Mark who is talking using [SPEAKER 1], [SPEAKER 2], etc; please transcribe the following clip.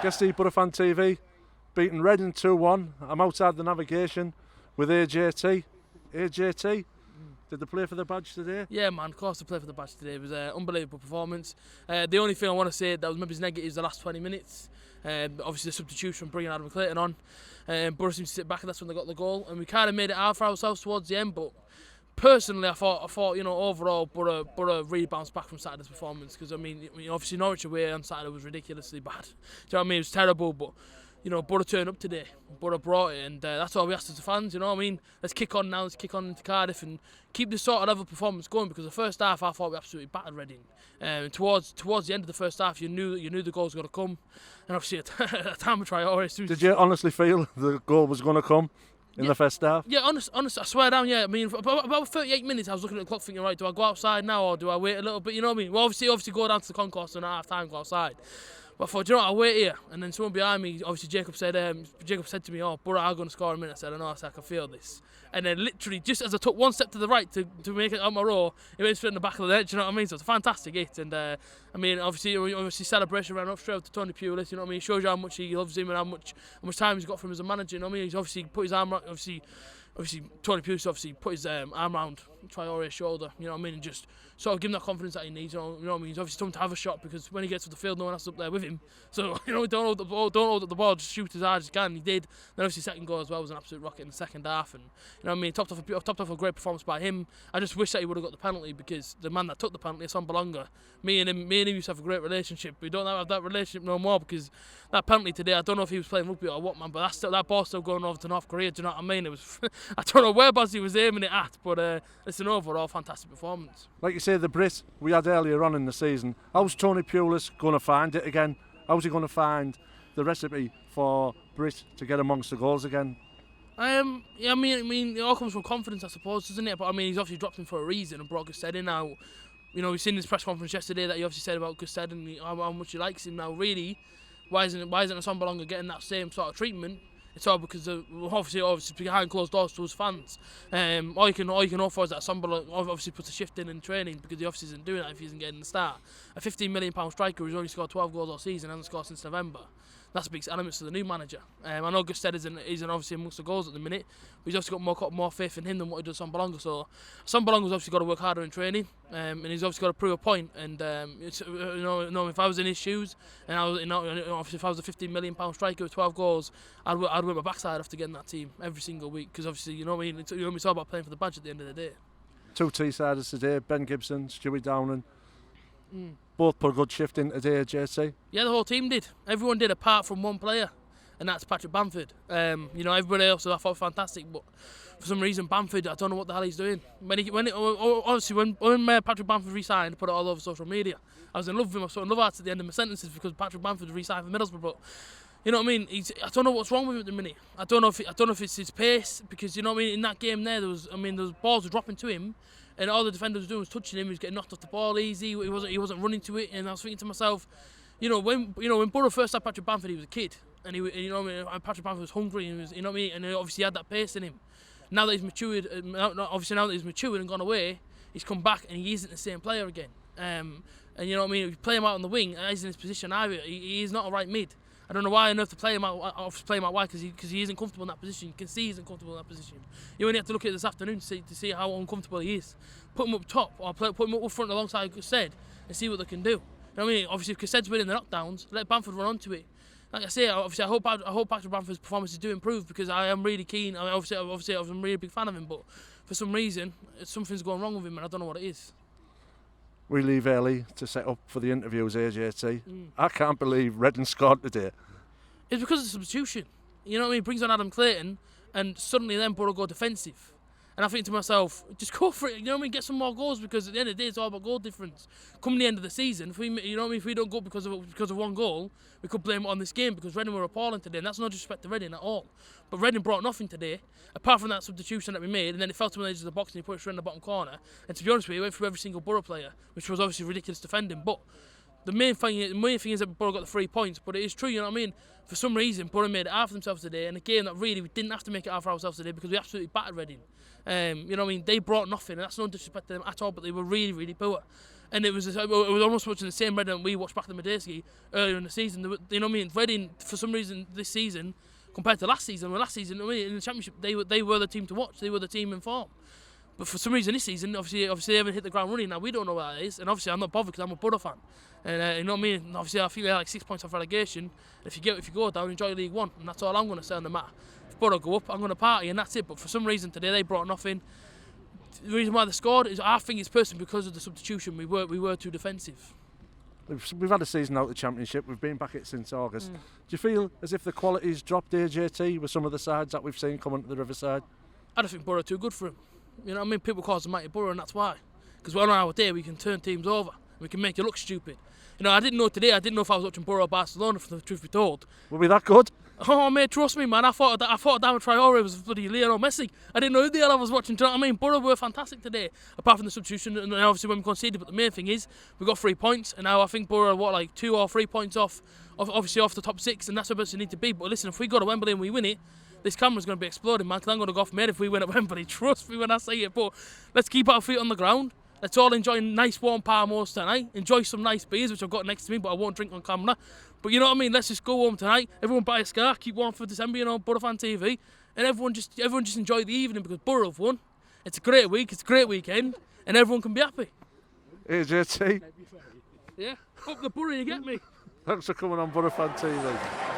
[SPEAKER 1] Guest BoroFanTV, beating Reading 2-1. I'm outside the navigation with AJT. AJT, did they play for the badge today?
[SPEAKER 2] Yeah, man, of course they played for the badge today. It was an unbelievable performance. The only thing I want to say that was maybe negative is the last 20 minutes. Obviously the substitution, bringing Adam Clayton on. Boro seemed to sit back, and that's when they got the goal. And we kind of made it hard for ourselves towards the end, but personally, I thought, you know, overall, Boro really bounced back from Saturday's performance, because I mean, obviously Norwich away on Saturday was ridiculously bad. Do you know what I mean? It was terrible, but you know, Boro turned up today. Boro brought it, and that's all we asked as the fans. You know what I mean? Let's kick on now. Let's kick on into Cardiff and keep this sort of level performance going, because the first half I thought we absolutely battered Reading. Towards the end of the first half, you knew the goal was going to come, and obviously at the time of Traore.
[SPEAKER 1] Did you honestly feel the goal was going to come? In the first half?
[SPEAKER 2] Yeah, honest, I swear down, yeah. I mean, about 38 minutes I was looking at the clock thinking, right, do I go outside now or do I wait a little bit? You know what I mean? Well, obviously go down to the concourse and at half time go outside. But I thought, do you know what, I'll wait here. And then someone behind me, obviously Jacob said to me, oh, Boro are going to score in a minute. I said, I know, I can feel this. And then literally, just as I took one step to the right to make it on my row, it went straight in the back of the net, you know what I mean? So it's a fantastic hit. And I mean, obviously celebration ran up straight to Tony Pulis, you know what I mean? It shows you how much he loves him and how much time he's got from him as a manager, you know what I mean? He's obviously put his arm, obviously Tony Pulis obviously put his arm around Traore's shoulder, you know what I mean, and just sort of give him that confidence that he needs, you know what I mean. He's obviously told him to have a shot, because when he gets to the field, no one else is up there with him. So, you know, don't hold up the ball, just shoot as hard as you can. He did. Then obviously second goal as well was an absolute rocket in the second half, and you know what I mean, topped off a great performance by him. I just wish that he would have got the penalty, because the man that took the penalty is Belonga. Me and him used to have a great relationship. We don't have that relationship no more, because that penalty today, I don't know if he was playing rugby or what, man, but that ball's still going over to North Korea. Do you know what I mean? It was I don't know whereabouts he was aiming it at, but it's an overall fantastic performance.
[SPEAKER 1] Like you say, the Brit we had earlier on in the season, how's Tony Pulis going to find it again? How's he going to find the recipe for Brit to get amongst the goals again?
[SPEAKER 2] Yeah, I mean, it all comes from confidence, I suppose, doesn't it? But I mean, he's obviously dropped him for a reason and brought Gusted in now. You know, we've seen his press conference yesterday that he obviously said about Gusted and how much he likes him now. Really, why isn't Belonga getting that same sort of treatment? It's all because of, obviously behind closed doors to his fans. All you can hope for is that Belonga obviously puts a shift in training, because he obviously isn't doing that if he isn't getting the start. A £15 million striker who's only scored 12 goals all season and hasn't scored since November. That speaks elements to the new manager. I know Gusted isn't obviously amongst the goals at the minute, but he's obviously got more faith in him than what he does Belonga. So Belonga's obviously got to work harder in training, and he's obviously got to prove a point. And it's, if I was in his shoes, and obviously if I was a £15 million striker with 12 goals, I'd work my backside off to get in that team every single week, because obviously you know what I mean. It's all about playing for the badge at the end of the day.
[SPEAKER 1] Two T-siders today: Ben Gibson, Stewie Downing. Both put a good shift in today, JC. Yeah,
[SPEAKER 2] the whole team did. Everyone did, apart from one player, and that's Patrick Bamford. You know, everybody else I thought fantastic, but for some reason Bamford, I don't know what the hell he's doing. When Patrick Bamford re-signed, I put it all over social media. I was in love with him. I was in love at the end of my sentences because Patrick Bamford re-signed for Middlesbrough. But you know what I mean? I don't know what's wrong with him at the minute. I don't know if it's his pace, because you know what I mean. In that game there, those balls were dropping to him, and all the defenders were doing was touching him. He was getting knocked off the ball easy. He wasn't running to it. And I was thinking to myself, when Boro first had Patrick Bamford, he was a kid, and Patrick Bamford was hungry, and he was, and he obviously had that pace in him. Now that he's matured, and gone away, he's come back and he isn't the same player again. And you know what I mean. If you play him out on the wing, he's in his position either. He is not a right mid. I don't know why on earth to play him out. Why? Because he isn't comfortable in that position. You can see he isn't comfortable in that position. You only have to look at it this afternoon to see how uncomfortable he is. Put him up top, or put him up front alongside Gusted, and see what they can do. You know what I mean? Obviously, if Gusted's winning the knockdowns, let Bamford run onto it. Like I say, obviously, I hope Patrick Bamford's performances do improve, because I am really keen. I was a really big fan of him, but for some reason, something's going wrong with him, and I don't know what it is.
[SPEAKER 1] We leave early to set up for the interviews, AJT. I can't believe Reading scored today.
[SPEAKER 2] It's because of the substitution. You know what I mean? Brings on Adam Clayton, and suddenly then Boro go defensive. And I think to myself, just go for it. You know what I mean? Get some more goals, because at the end of the day, it's all about goal difference. Come the end of the season, if we don't go because of one goal, we could blame it on this game, because Reading were appalling today, and that's no disrespect to Reading at all. But Reading brought nothing today, apart from that substitution that we made, and then it fell to the edge of the box and he put it straight in the bottom corner. And to be honest with you, he went through every single Boro player, which was obviously ridiculous defending. But the main thing is that Boro got the 3 points, but it is true, you know what I mean? For some reason, Boro made it hard for themselves today, in a game that really we didn't have to make it hard for ourselves today, because we absolutely battered Reading. You know what I mean? They brought nothing, and that's no disrespect to them at all, but they were really, really poor. And it was almost watching the same Reading we watched back in the Medeski earlier in the season. You know what I mean? Reading, for some reason, this season, compared to last season, in the Championship, they were the team to watch. They were the team in form. But for some reason this season, obviously they haven't hit the ground running. Now, we don't know what that is. And obviously I'm not bothered because I'm a Boro fan. And you know what I mean? Obviously I feel they're like 6 points off relegation. If you go down, enjoy League One. And that's all I'm going to say on the matter. If Boro go up, I'm going to party and that's it. But for some reason today they brought nothing. The reason why they scored is, I think it's personally because of the substitution. We were too defensive.
[SPEAKER 1] We've had a season out of the Championship. We've been back it since August. Do you feel as if the quality's dropped AJT with some of the sides that we've seen coming to the Riverside?
[SPEAKER 2] I don't think Boro are too good for him. You know what I mean? People call us a mighty Boro, and that's why. Because on our day we can turn teams over. We can make you look stupid. You know, I didn't know today. I didn't know if I was watching Boro or Barcelona. For the truth be told.
[SPEAKER 1] Were we that good?
[SPEAKER 2] Oh mate, trust me, man. I thought David Traore was bloody Lionel Messi. I didn't know who the hell I was watching. Do you know what I mean? Boro were fantastic today, apart from the substitution and obviously when we conceded. But the main thing is we got 3 points, and now I think Boro are like 2 or 3 points off the top 6, and that's where we need to be. But listen, if we go to Wembley and we win it, this camera's going to be exploding, man. Because I'm going to go off mad if we win at Wembley. Trust me when I say it. But let's keep our feet on the ground. Let's all enjoy nice warm Parmos tonight. Enjoy some nice beers, which I've got next to me, but I won't drink on camera. But you know what I mean? Let's just go home tonight. Everyone buy a scarf, keep warm for December, you know, BoroFanTV. And everyone just enjoy the evening because Boro have won. It's a great week, it's a great weekend, and everyone can be happy.
[SPEAKER 1] AJT.
[SPEAKER 2] Yeah, up the Boro, you get me.
[SPEAKER 1] Thanks for coming on BoroFanTV.